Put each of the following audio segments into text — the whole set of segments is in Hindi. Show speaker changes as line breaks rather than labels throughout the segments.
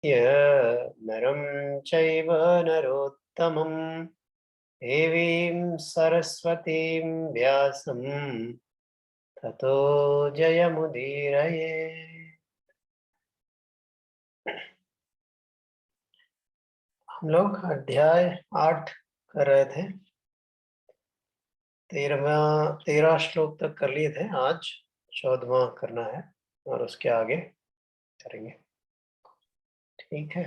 नरं चैव नरोत्तमं देवीं सरस्वतीं व्यासं ततो जयमुदीरये। हम लोग अध्याय 8 कर रहे थे। 13 श्लोक तक कर लिए थे। आज 14वां करना है और उसके आगे करेंगे। ठीक है।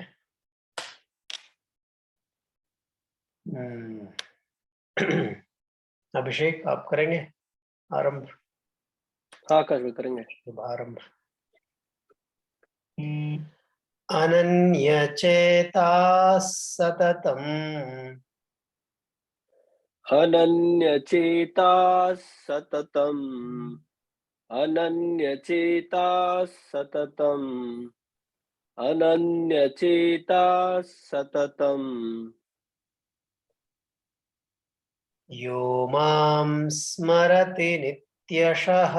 अभिषेक आप करेंगे आरंभ?
हाँ करेंगे।
शुभारंभ। अनन्यचेताः सततम्
अनन्यचेताः सततम् अनन्यचेताः सततम् अनन्यचेताः सततम्
यो मां स्मरति नित्यशः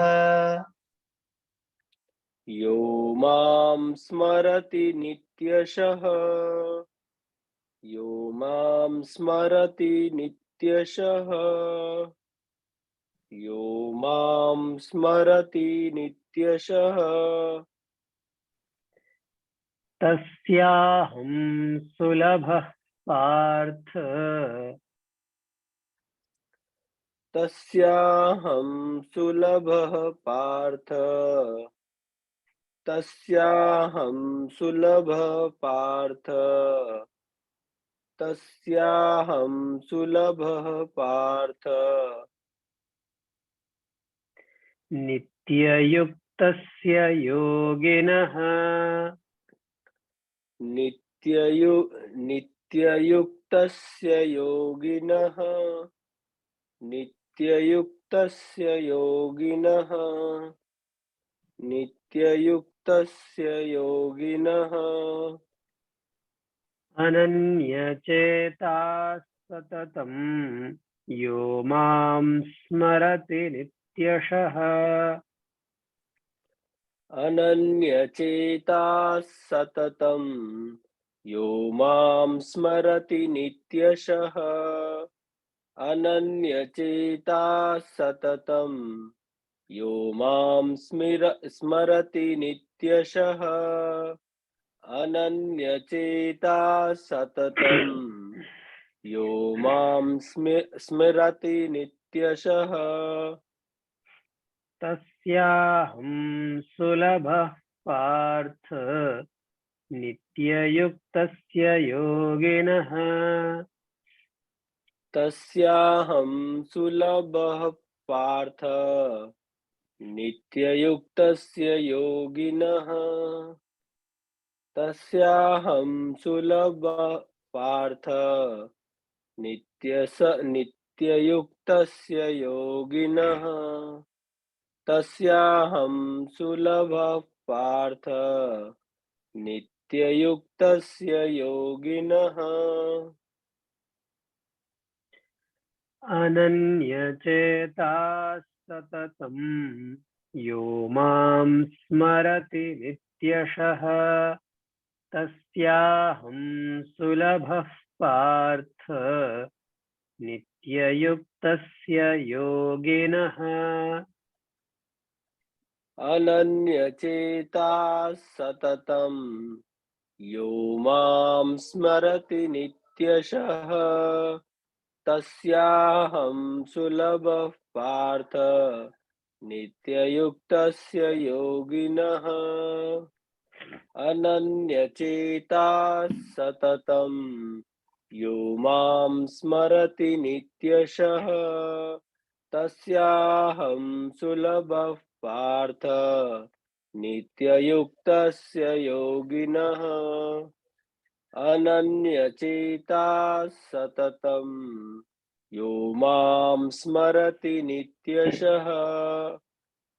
यो मां स्मरति नित्यशः यो मां स्मरति नित्यशः यो मां स्मरति नित्यशः
तस्याहं सुलभः पार्थ
तस्याहं सुलभः पार्थ तस्याहं सुलभः पार्थ तस्याहं सुलभः पार्थ
नित्ययुक्तस्य योगिनः
नित्ययुक्तस्य योगिनः नित्ययुक्तस्य योगिनः नित्ययुक्तस्य योगिनः
अनन्यचेताः सततं यो मां स्मरति नित्यशः
अनन्यचेताः सततं यो मां स्मरति नित्यशः अनन्यचेताः सततं यो मां स्मरति नित्यशः अनन्यचेताः सततं यो मां स्मरति नित्यशः
तस्याहं सुलभः पार्थ नित्ययुक्तस्य योगिनः
तस्याहं सुलभः पार्थ नित्ययुक्तस्य योगिनः तस्याहं सुलभः पार्थ नित्ययुक्तस्य योगिनः तस्याहं सुलभः पार्थ नित्ययुक्तस्य योगिनः
अनन्यचेताः सततं यो मां स्मरति नित्यशः तस्याहं सुलभः पार्थ नित्ययुक्तस्य योगिनः
अनन्यचेताः सततं यो मां स्मरति नित्यशः तस्याहं सुलभः पार्थ नित्ययुक्तस्य योगिनः अनन्यचेताः सततं यो मां स्मरति नित्यशः तस्याहं सुलभः पार्थ नित्ययुक्तस्य योगिनः अनन्यचेताः सततं यो मां स्मरति नित्यशः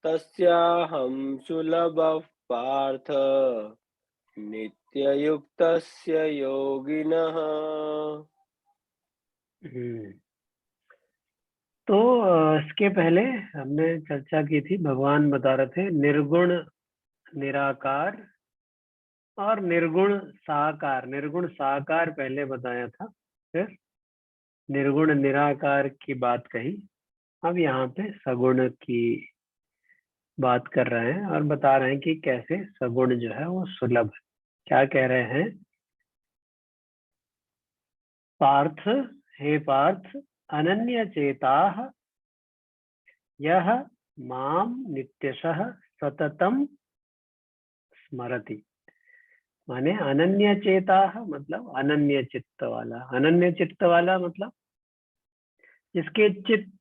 तस्याहं सुलभः पार्थ नित्ययुक्तस्य योगिनः।
तो इसके पहले हमने चर्चा की थी, भगवान बता रहे थे निर्गुण निराकार और निर्गुण साकार, निर्गुण साकार पहले बताया था, फिर निर्गुण निराकार की बात कही, अब यहाँ पे सगुण की बात कर रहे हैं और बता रहे हैं कि कैसे सगुण जो है वो सुलभ है। क्या कह रहे हैं? पार्थ, हे पार्थ, अनन्य चेताः यह माम नित्यशः सततम स्मरति। माने अनन्य चेताः मतलब अनन्य चित्त वाला, अनन्य चित्त वाला मतलब जिसके चित्त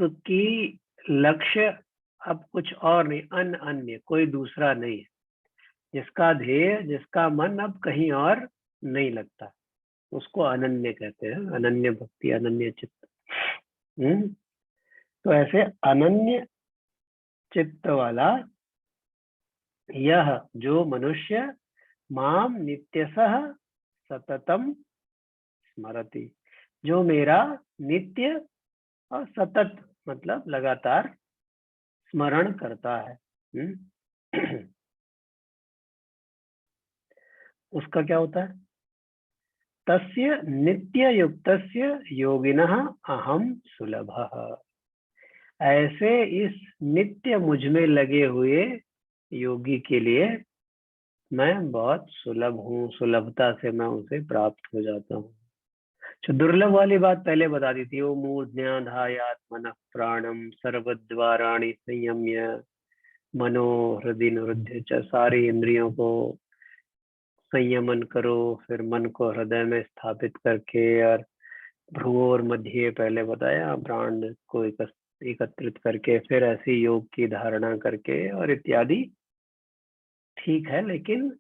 की लक्ष्य अब कुछ और नहीं, अन्य कोई दूसरा नहीं है, जिसका ध्येय, जिसका मन अब कहीं और नहीं लगता, उसको अनन्य कहते हैं। अनन्य भक्ति, अनन्य चित्त। तो ऐसे अनन्य चित्त वाला यह जो मनुष्य माम नित्यशः सततम स्मरति, जो मेरा नित्य और सतत मतलब लगातार स्मरण करता है। उसका क्या होता है? तस्य नित्य युक्तस्य योगिनः अहम सुलभः। ऐसे इस नित्य मुझ में लगे हुए योगी के लिए मैं बहुत सुलभ हूँ, सुलभता से मैं उसे प्राप्त हो जाता हूँ। जो दुर्लभ वाली बात पहले बता दी थी, वो मूर्ध्याधायात्मनः प्राणम सर्वद्वाराणि संयम्य मनो हृदय निरुद्ध च, सारी इंद्रियों को संयमन करो, फिर मन को हृदय में स्थापित करके, और भ्रुवोर मध्य पहले बताया, प्राण को एकत्रित करके, फिर ऐसी योग की धारणा करके और इत्यादि। ठीक है, लेकिन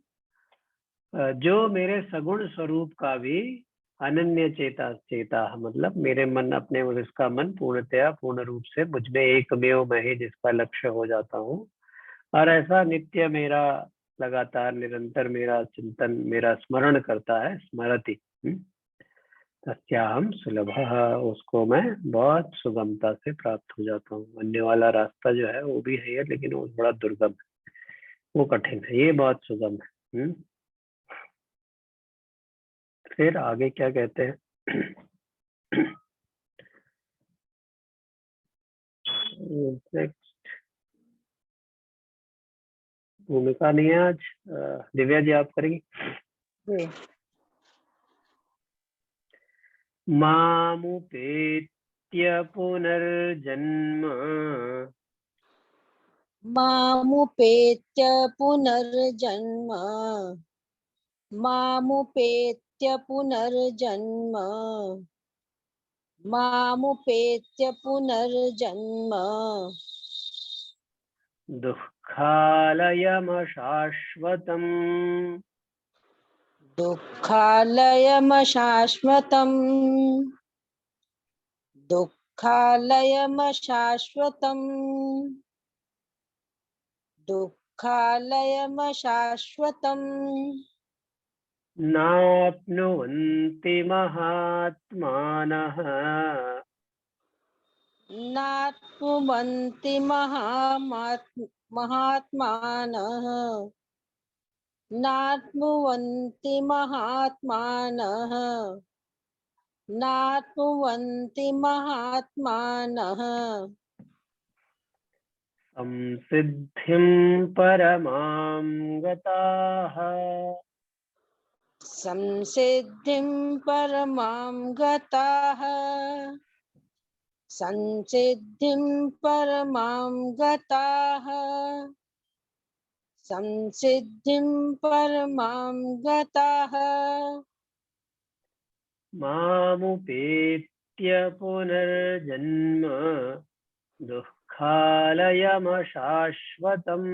जो मेरे सगुण स्वरूप का भी अनन्य चेता मतलब मेरे मन अपने उसका मन पूर्णतया पूर्ण रूप से मुझ में एकमेव मैं ही जिसका लक्ष्य हो जाता हूँ, और ऐसा नित्य मेरा लगातार निरंतर मेरा चिंतन, मेरा स्मरण करता है, स्मरति तस्याहम सुलभः, उसको मैं बहुत सुगमता से प्राप्त हो जाता हूँ। अन्य वाला रास्ता जो है वो भी है, लेकिन वो बड़ा दुर्गम है, वो कठिन है, ये बहुत सुगम है। फिर आगे क्या कहते हैं? भूमिका नहीं है आज, दिव्या जी आप करेंगी। मामुपेत्य पुनर्जन्म
मामुपेत्य पुनर्जन्म मामुपेत्य पुनर्जन्म मामुपेत्य पुनर्जन्म
दुःखालयमशाश्वतम्
दुःखालयमशाश्वतम् दुःखालयमशाश्वतम् दुःखालयमशाश्वतम्
नाप्नुवन्ति महात्मानः
नाप्नुवन्ति महात्मानः नाप्नुवन्ति महात्मानः नाप्नुवन्ति महात्मानः
संसिद्धिं परमां गताः
संसिद्धिं परमां गताः संसिद्धिं परमां गताः संसिद्धिं परमां गताः
मामुपेत्य पुनर्जन्म दुःखालयमशाश्वतम्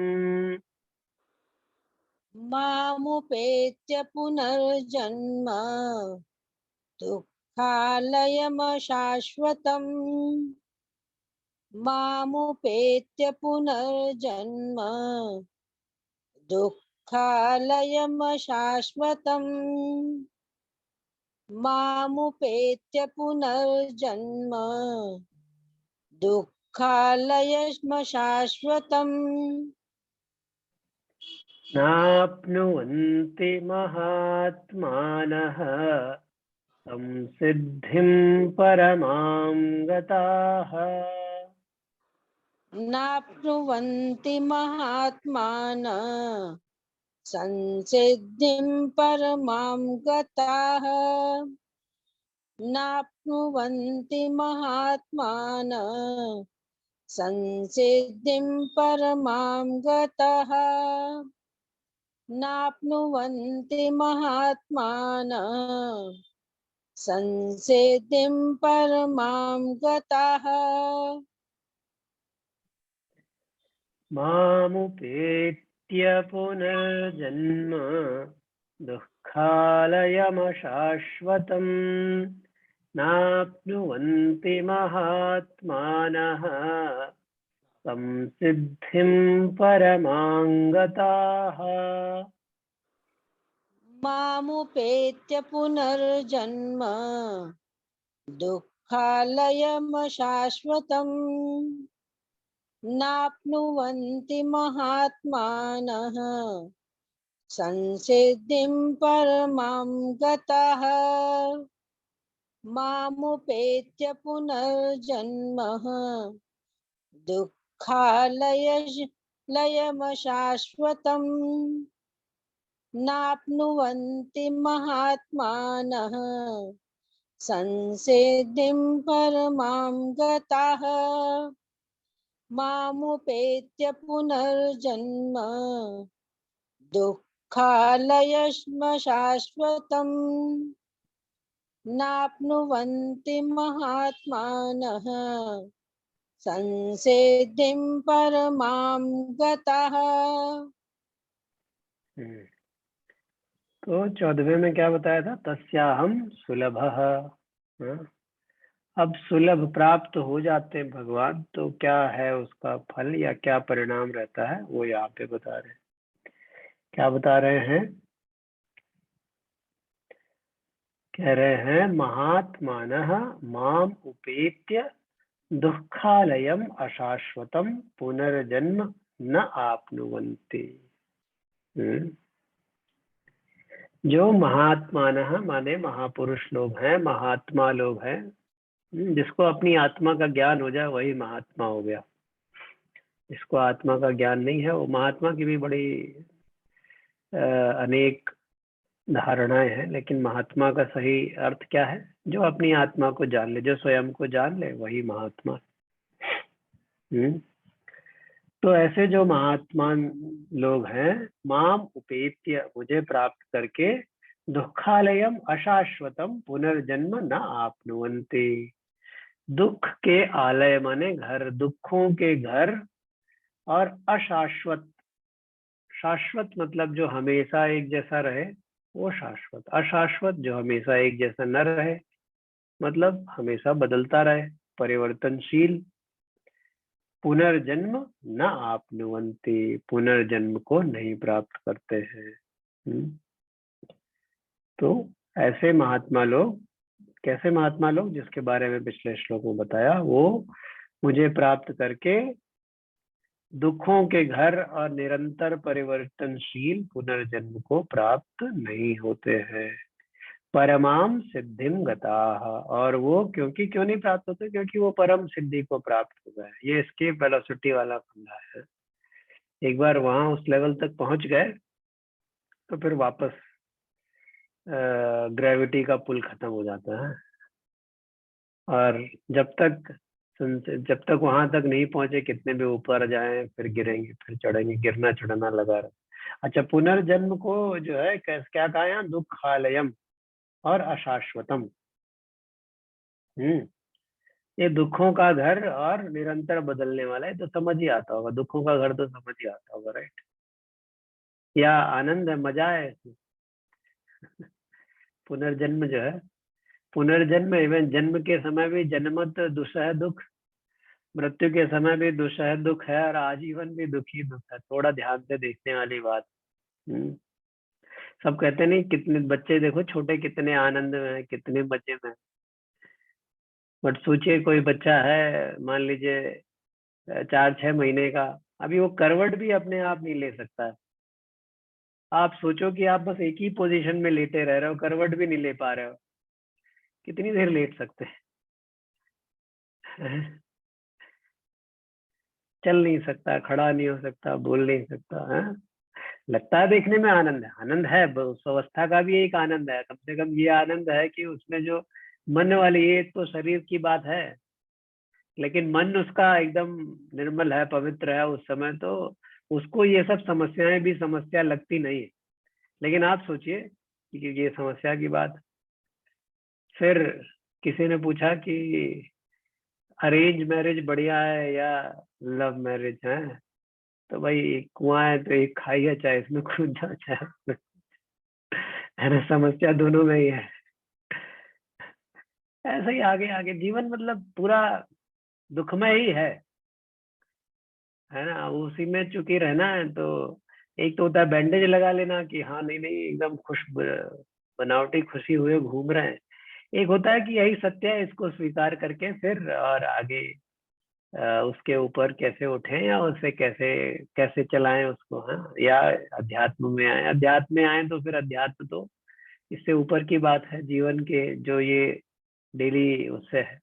मामुपेत्य पुनर्जन्म दुःखालयमशाश्वतम् मामुपेत्य पुनर्जन्म दुःखालयमशाश्वतम् मामुपेत्य पुनर्जन्म दुःखालयमशाश्वतम्
नाप्नुवन्ति महात्मानः संसिद्धिं परमां गताः।
नाप्नुवन्ति महात्मानः संसिद्धिं परमां गताः। नाप्नुवन्ति महात्मानः संसिद्धिं परमां गताः। नाप्नुवन्ति महात्मानः संसिद्धिं परमां गताः।
मामुपेत्य पुनर्जन्म दुःखालयमशाश्वतम् नाप्नुवन्ति महात्मानः संसिद्धिं परमां गताः।
मामुपेत्य पुनर्जन्म दुःखालयमशाश्वतम् नाप्नुवन्ति महात्मानः संसिद्धिं परमां गताः। मामुपेत्य पुनर्जन्म दुःखालयमशाश्वतम् नाप्नुवन्ति महात्मानः संसिद्धिं परमां गताः। मामुपेत्य पुनर्जन्म दुःखालयमशाश्वतम् नाप्नुवन्ति महात्मानः संसिद्धिं परमां गताः।
तो 14वें में क्या बताया था? तस्याहम सुलभः। अब सुलभ प्राप्त हो जाते हैं भगवान, तो क्या है उसका फल या क्या परिणाम रहता है, वो यहाँ पे बता रहे हैं। क्या बता रहे हैं? कह रहे हैं महात्मानः माम उपेत्य दुःखालयम अशाश्वतम पुनर्जन्म न आपनुवन्ति। जो महात्मानः माने महापुरुष लोग हैं, महात्मा लोग हैं, जिसको अपनी आत्मा का ज्ञान हो जाए वही महात्मा हो गया। जिसको आत्मा का ज्ञान नहीं है वो महात्मा की भी बड़ी अनेक धारणाएं हैं, लेकिन महात्मा का सही अर्थ क्या है? जो अपनी आत्मा को जान ले, जो स्वयं को जान ले, वही महात्मा। तो ऐसे जो महात्मा लोग हैं, माम उपेत्य मुझे प्राप्त करके, दुःखालयम अशाश्वतम पुनर्जन्म न आपनुवन्ति। दुख के आलय माने घर, दुखों के घर, और अशाश्वत, शाश्वत मतलब जो हमेशा एक जैसा रहे वो शाश्वत, अशाश्वत जो हमेशा एक जैसा न रहे मतलब हमेशा बदलता रहे, परिवर्तनशील। पुनर्जन्म न आपनुवन्ति, पुनर्जन्म को नहीं प्राप्त करते हैं। तो ऐसे महात्मा लोग, कैसे महात्मा लोग? जिसके बारे में पिछले श्लोक में बताया, वो मुझे प्राप्त करके दुखों के घर और निरंतर परिवर्तनशील पुनर्जन्म को प्राप्त नहीं होते हैं। परमाम सिद्धिम गताः, और वो क्योंकि क्यों नहीं प्राप्त होते? क्योंकि वो परम सिद्धि को प्राप्त हो गए। ये एस्केप वेलोसिटी वाला फंडा है। एक बार वहां उस लेवल तक पहुंच गए तो फिर वापस ग्रेविटी का पुल खत्म हो जाता है, और जब तक वहां तक नहीं पहुंचे, कितने भी ऊपर जाएं फिर गिरेंगे, फिर चढ़ेंगे, गिरना चढ़ना लगा रहे। अच्छा, पुनर्जन्म को जो है क्या कहा यहाँ? दुःखालयम और अशाश्वतम। ये दुखों का घर और निरंतर बदलने वाला है, तो समझ ही आता होगा। दुखों का घर तो समझ ही आता होगा, राइट? या आनंद है, मजा है इसमें। पुनर्जन्म जो है, पुनर्जन्म इवन जन्म के समय भी जन्मत दुसह दुख, मृत्यु के समय भी दुसह दुख है, और आजीवन भी दुख ही दुख है। थोड़ा ध्यान से देखने वाली बात। सब कहते नहीं, कितने बच्चे देखो छोटे, कितने आनंद में, कितने मजे में। बट सोचिए कोई बच्चा है, मान लीजिए 4-6 महीने का, अभी वो करवट भी अपने आप नहीं ले सकता है। आप सोचो कि आप बस एक ही पोजीशन में लेटे रह रहे हो, करवट भी नहीं ले पा रहे हो, कितनी देर लेट सकते हैं? चल नहीं सकता, खड़ा नहीं हो सकता, बोल नहीं सकता है। लगता है देखने में आनंद है, आनंद है, उस अवस्था का भी एक आनंद है। कम से कम ये आनंद है कि उसमें जो मन वाली, ये तो शरीर की बात है, लेकिन मन उसका एकदम निर्मल है, पवित्र है उस समय, तो उसको ये सब समस्याएं भी समस्या लगती नहीं है। लेकिन आप सोचिए कि ये समस्या की बात। फिर किसी ने पूछा कि अरेंज मैरिज बढ़िया है या लव मैरिज है? तो भाई कुआं है तो एक खाई है, चाहे इसमें कूद जाओ चाहे उसमें, है ना, समस्या दोनों में ही है। ऐसे ही आगे आगे जीवन मतलब पूरा दुखमय ही है ना, उसी में चुकी रहना है। तो एक तो होता है बैंडेज लगा लेना कि हाँ नहीं नहीं एकदम बनावटी खुशी हुए घूम रहे हैं। एक होता है कि यही सत्य है, इसको स्वीकार करके फिर और आगे उसके ऊपर कैसे उठें या उससे कैसे कैसे चलाएं उसको, हाँ, या अध्यात्म में आए। अध्यात्म में आए तो फिर अध्यात्म तो इससे ऊपर की बात है, जीवन के जो ये डेली उससे है,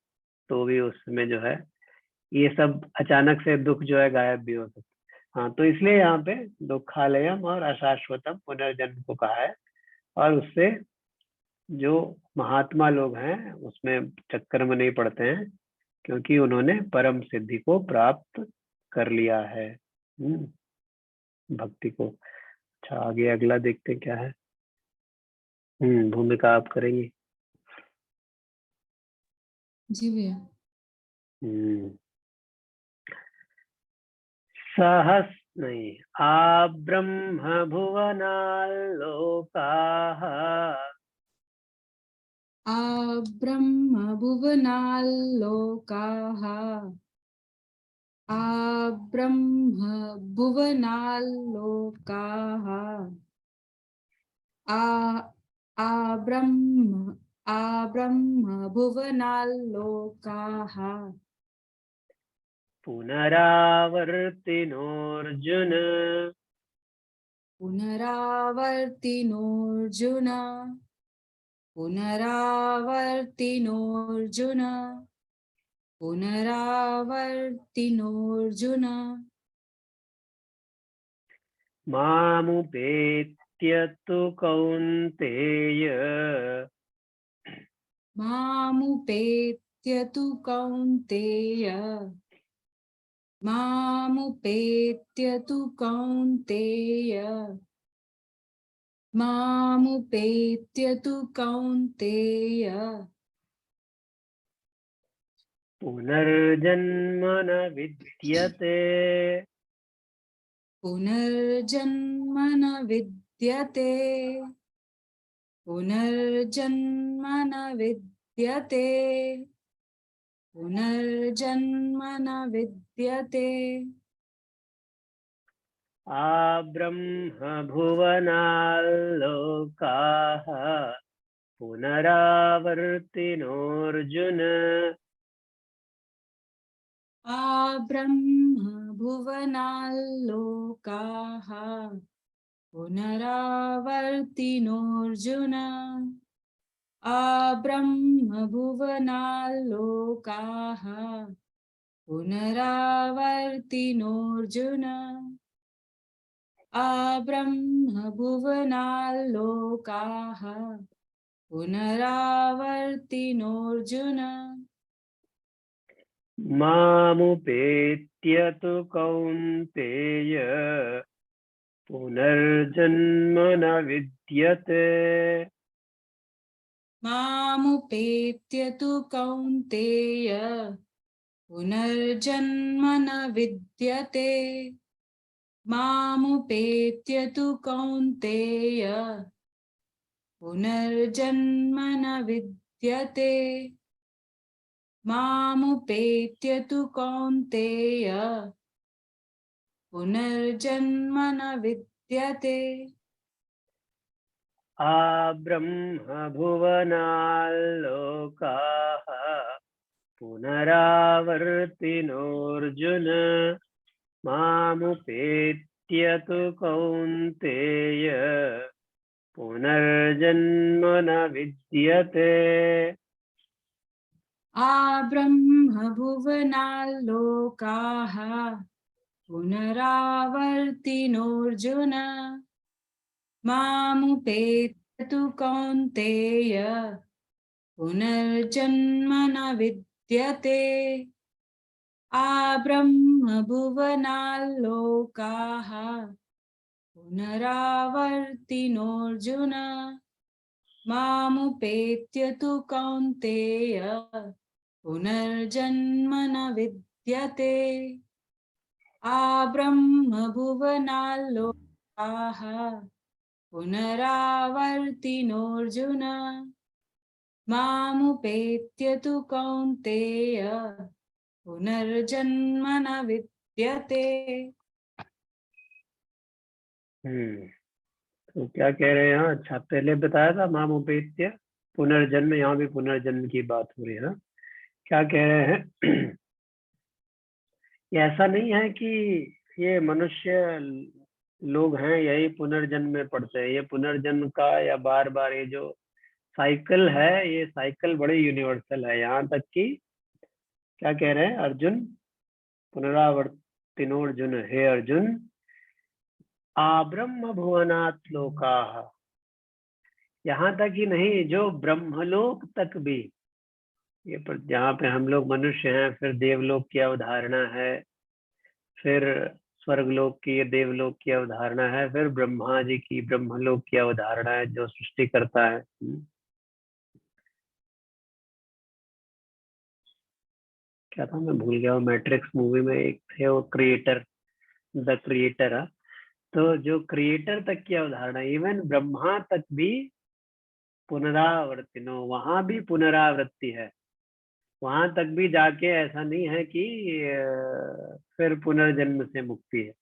तो भी उसमें जो है ये सब अचानक से दुख जो है गायब भी हो सकता है। हाँ, तो इसलिए यहाँ पे दुखालयम और अशाश्वतम पुनर्जन्म को कहा है। और उससे जो महात्मा लोग हैं उसमें चक्कर में नहीं पड़ते हैं, क्योंकि उन्होंने परम सिद्धि को प्राप्त कर लिया है, भक्ति को। अच्छा, आगे अगला देखते हैं क्या है। भूमिका आप करेंगी?
जी भैया।
सहस नहीं, आ ब्रह्म भुवनाल्लोकाः
आ ब्रह्म भुवनाल्लोकाः आ ब्रह्म भुवनाल्लोकाः आ आ ब्रह्म भुवनाल्लोकाः
पुनरावर्तिनोऽर्जुन
पुनरावर्तिनोऽर्जुन पुनरावर्तिनोऽर्जुन पुनरावर्तिनोऽर्जुन
मामुपेत्य तु कौन्तेय
मामुपेत्य तु कौन्तेय मामुपेत्य तु कौन्तेय मामुपेत्य तु कौन्तेय
पुनर्जन्म न विद्यते
पुनर्जन्म न विद्यते पुनर्जन्म न विद्यते पुनर्जन्म न विद्यते
आ ब्रह्म भुवनाल्लोकाः पुनरावर्तिनोऽर्जुन
आ ब्रह्म भुवनाल्लोकाः पुनरावर्तिनोऽर्जुन आ ब्रह्म भुवनाल्लोकाः पुनरावर्तिनोऽर्जुन आ ब्रह्म भुवनाल्लोकाः पुनरावर्तिनोऽर्जुन
मामुपेत्य तु कौन्तेय पुनर्जन्म न विद्यते
मामुपेत्य तु कौन्तेय पुनर्जन्म न विद्यते मामुपेत्य तु कौन्तेय पुनर्जन्म न विद्यते मामुपेत्य तु कौन्तेय पुनर्जन्म न विद्यते
आ ब्रह्म भुवनाल्लोकाः पुनरावर्तिनोऽर्जुन मामुपेत्य नित्य तु कौन्तेय पुनर्जन्म न विद्यते।
आब्रह्मभुवनाल्लोकाः पुनरावर्तिनोऽर्जुन मामुपेत्य तु कौन्तेय पुनर्जन्म न विद्यते। आब्रह्मभुवनाल्लोकाः पुनरावर्तिनोऽर्जुन मामुपेत्य तु कौन्तेय पुनर्जन्म न विद्यते। आब्रह्मभुवनाल्लोकाः पुनरावर्तिनोऽर्जुन मामुपेत्य तु कौन्तेय पुनर्जन्म न विद्यते।
तो क्या कह रहे हैं यहाँ? अच्छा, पहले बताया था मामुपेत्य पुनर्जन्म, यहाँ भी पुनर्जन्म की बात हो रही है ना? क्या कह रहे हैं? ये ऐसा नहीं है कि ये मनुष्य लोग हैं यही पुनर्जन्म में पड़ते हैं। ये पुनर्जन्म का या बार बार ये जो साइकिल है, ये साइकिल बड़ी यूनिवर्सल है। यहाँ तक कि क्या कह रहे हैं अर्जुन? पुनरावर्तिनोर्जुन, हे अर्जुन, आब्रह्म भुवनात् लोकाः, यहाँ तक ही नहीं, जो ब्रह्मलोक तक भी, ये पर जहाँ पे हम लोग मनुष्य हैं, फिर देवलोक की अवधारणा है, फिर स्वर्गलोक की, देवलोक की अवधारणा है, फिर ब्रह्मा जी की ब्रह्मलोक की अवधारणा है जो सृष्टि करता है। क्या था, मैं भूल गया। वो मैट्रिक्स मूवी में एक थे वो क्रिएटर, द क्रिएटर। तो जो क्रिएटर तक की अवधारणा, इवन ब्रह्मा तक भी पुनरावर्तिनो, वहां भी पुनरावृत्ति है। वहां तक भी जाके ऐसा नहीं है कि फिर पुनर्जन्म से मुक्ति है।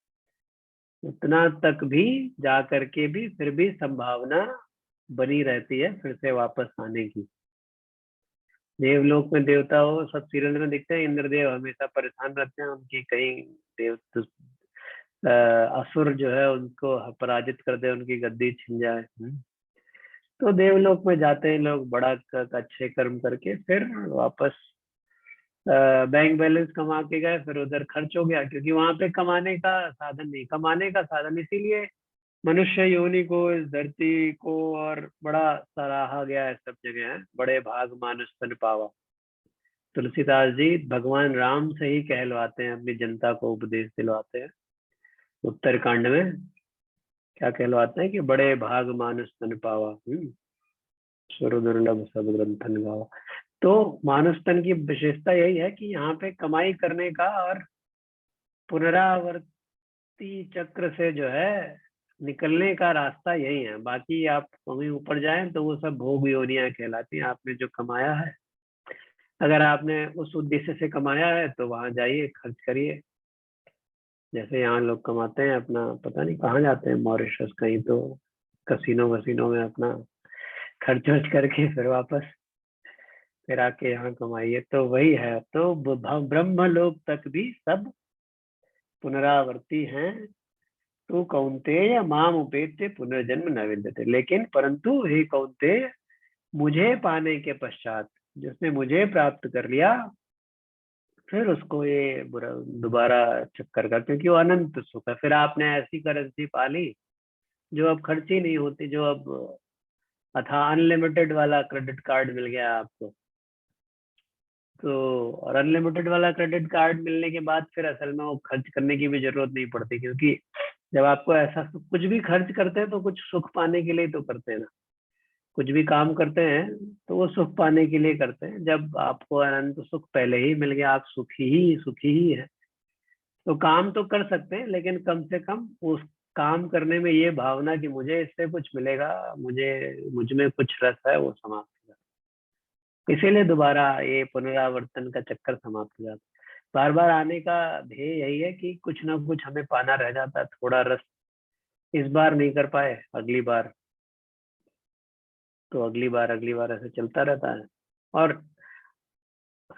उतना तक भी जा करके भी फिर भी संभावना बनी रहती है फिर से वापस आने की। देवलोक में देवता हो, सब सीरियल में दिखते हैं, इंद्रदेव हमेशा परेशान रहते हैं, उनकी कहीं देव असुर जो है उनको पराजित कर दे, उनकी गद्दी छिन जाए। तो देवलोक में जाते हैं लोग बड़ा अच्छे कर्म करके, फिर वापस बैंक बैलेंस कमा के गए, फिर उधर खर्च हो गया, क्योंकि वहां पे कमाने का साधन नहीं। कमाने का साधन इसीलिए मनुष्य योनि को, इस धरती को और बड़ा सराहा गया है सब जगह है। बड़े भाग मानुष तन पावा। तुलसीदास जी भगवान राम से ही कहलवाते हैं, अपनी जनता को उपदेश दिलवाते हैं। उत्तरकांड में क्या कहलवाते हैं कि बड़े भाग मानुष तन पावा, सुर दुर्लभ सब ग्रंथन गावा। तो मानुष तन की विशेषता यही है कि यहाँ पे कमाई करने का और पुनरावर्ती चक्र से जो है निकलने का रास्ता यही है। बाकी आप कहीं ऊपर जाएं तो वो सब भोग योनियां कहलाती हैं। आपने जो कमाया है, अगर आपने उस उद्देश्य से कमाया है तो वहां जाइए, खर्च करिए। जैसे यहाँ लोग कमाते हैं अपना, पता नहीं कहाँ जाते हैं, मॉरिशस कहीं, तो कसिनो वसीनो में अपना खर्च वर्च करके फिर वापस फिर आके यहाँ कमाइए। तो वही है। तो ब्रह्मलोक तक भी सब पुनरावर्ती हैं। तो कौन्तेय माम उपेत्य पुनर्जन्म न विद्यते। लेकिन परंतु हे कौन्तेय, मुझे पाने के पश्चात, जिसने मुझे प्राप्त कर लिया, फिर उसको ये दोबारा चक्कर का, क्योंकि वो अनंत सुख है। फिर आपने ऐसी करेंसी पाली जो अब खर्च ही नहीं होती, जो अब अथा अनलिमिटेड वाला क्रेडिट कार्ड मिल गया आपको। तो और अनलिमिटेड वाला क्रेडिट कार्ड मिलने के बाद फिर असल में वो खर्च करने की भी जरूरत नहीं पड़ती, क्योंकि जब आपको ऐसा कुछ भी खर्च करते हैं तो कुछ सुख पाने के लिए तो करते हैं ना। कुछ भी काम करते हैं तो वो सुख पाने के लिए करते हैं। जब आपको अनंत सुख पहले ही मिल गया, आप सुखी ही है, तो काम तो कर सकते हैं, लेकिन कम से कम उस काम करने में ये भावना कि मुझे इससे कुछ मिलेगा, मुझ में कुछ रस है, वो समाप्त हो जाता। इसीलिए दोबारा ये पुनरावर्तन का चक्कर समाप्त हो जाता। बार बार आने का ध्येय यही है कि कुछ ना कुछ हमें पाना रह जाता है, थोड़ा रस इस बार नहीं कर पाए, अगली बार, तो अगली बार ऐसे चलता रहता है। और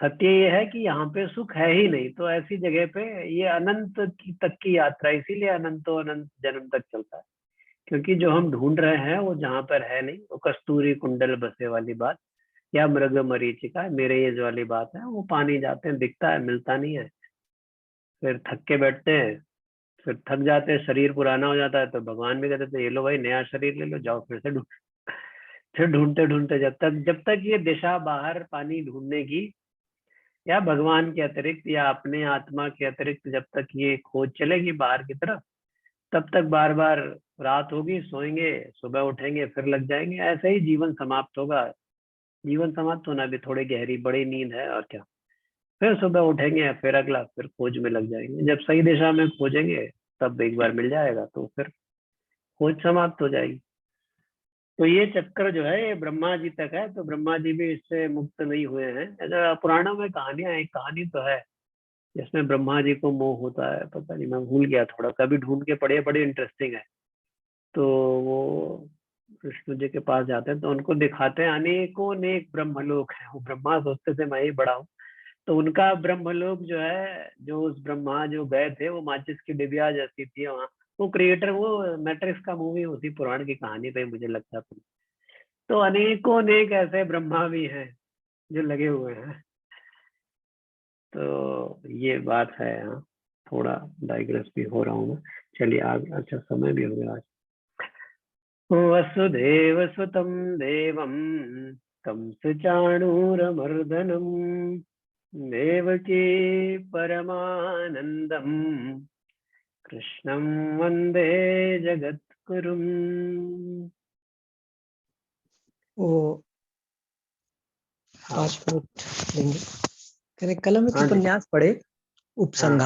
सत्य ये है कि यहाँ पे सुख है ही नहीं, तो ऐसी जगह पे ये अनंत की तक की यात्रा, इसीलिए अनंतो अनंत जन्म तक चलता है, क्योंकि जो हम ढूंढ रहे हैं वो जहाँ पर है नहीं, वो कस्तूरी कुंडल बसे वाली बात या मृग मरीचिका मेरे ये जो वाली बात है, वो पानी जाते हैं, दिखता है, मिलता नहीं है, फिर थक के बैठते हैं, फिर थक जाते हैं, शरीर पुराना हो जाता है, तो भगवान भी कहते थे ये लो भाई नया शरीर ले लो, जाओ फिर से ढूंढ। फिर ढूंढते ढूंढते जब तक ये दिशा बाहर पानी ढूंढने की, या भगवान के अतिरिक्त या अपने आत्मा के अतिरिक्त जब तक ये खोज चलेगी बाहर की तरफ, तब तक बार बार रात होगी, सोएंगे, सुबह उठेंगे, फिर लग जाएंगे, ऐसे ही जीवन समाप्त होगा। जीवन समाप्त होना भी थोड़ी गहरी बड़ी नींद है, और क्या। फिर सुबह उठेंगे, फिर अगला, फिर खोज में लग जाएंगे, जब सही दिशा में खोजेंगे तब एक बार मिल जाएगा, तो फिर खोज समाप्त हो जाएगी। तो ये चक्कर जो है ये ब्रह्मा जी तक है, तो ब्रह्मा जी भी इससे मुक्त नहीं हुए हैं। अगर पुराणों में कहानियां, एक कहानी तो है जिसमें ब्रह्मा जी को मोह होता है, पता नहीं, मैं भूल गया थोड़ा, कभी ढूंढ के पढ़िए, बड़ी इंटरेस्टिंग है। तो वो विष्णु जी के पास जाते हैं, तो उनको दिखाते हैं अनेकों अनेक ब्रह्मलोक है। वो ब्रह्मा सोचते थे मैं ही बड़ा हूँ, तो उनका ब्रह्मलोक जो है, जो उस ब्रह्मा जो गए थे, वो माचिस की डिबिया जैसी थी वहाँ। वो क्रिएटर, वो मैट्रिक्स का मूवी होती पुराण की कहानी पे मुझे लगता था। तो अनेकों अनेक ऐसे ब्रह्मा भी हैं जो लगे हुए हैं। तो ये बात है। हाँ, थोड़ा डाइग्रेस भी हो रहा हूँ मैं। चलिए आगे, अच्छा समय भी हो गया आज। वसुदेव सुतं देवं कंसचाणूरमर्दनम् देवकी परमानन्दम् कृष्णं वन्दे जगद्गुरुम्।
वो 5 मिनट लेंगे। करें कलम एक
हाँ जी।
उपन्यास पढ़े, उपसंहार।